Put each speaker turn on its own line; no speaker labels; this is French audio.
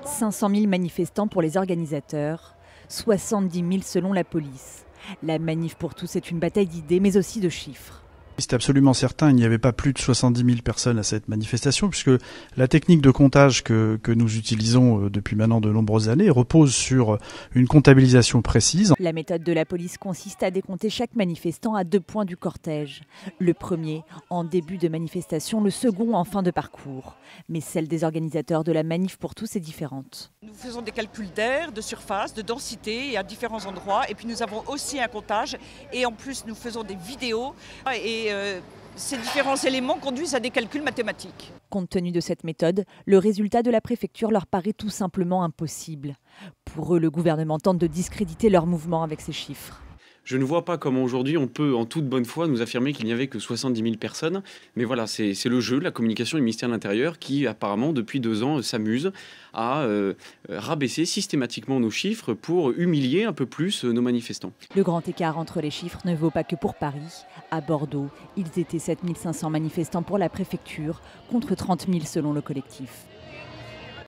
500 000 manifestants pour les organisateurs, 70 000 selon la police. La manif pour tous est une bataille d'idées, mais aussi de chiffres.
C'est absolument certain, il n'y avait pas plus de 70 000 personnes à cette manifestation, puisque la technique de comptage que nous utilisons depuis maintenant de nombreuses années repose sur une comptabilisation précise.
La méthode de la police consiste à décompter chaque manifestant à 2 points du cortège. Le premier en début de manifestation, le second en fin de parcours. Mais celle des organisateurs de la manif pour tous est différente.
Nous faisons des calculs d'air, de surface, de densité à différents endroits. Et puis nous avons aussi un comptage. Et en plus, nous faisons des vidéos. Et ces différents éléments conduisent à des calculs mathématiques.
Compte tenu de cette méthode, le résultat de la préfecture leur paraît tout simplement impossible. Pour eux, le gouvernement tente de discréditer leur mouvement avec ces chiffres.
Je ne vois pas comment aujourd'hui on peut en toute bonne foi nous affirmer qu'il n'y avait que 70 000 personnes. Mais voilà, c'est le jeu, la communication du ministère de l'Intérieur qui apparemment depuis 2 ans s'amuse à rabaisser systématiquement nos chiffres pour humilier un peu plus nos manifestants.
Le grand écart entre les chiffres ne vaut pas que pour Paris. À Bordeaux, ils étaient 7 500 manifestants pour la préfecture contre 30 000 selon le collectif.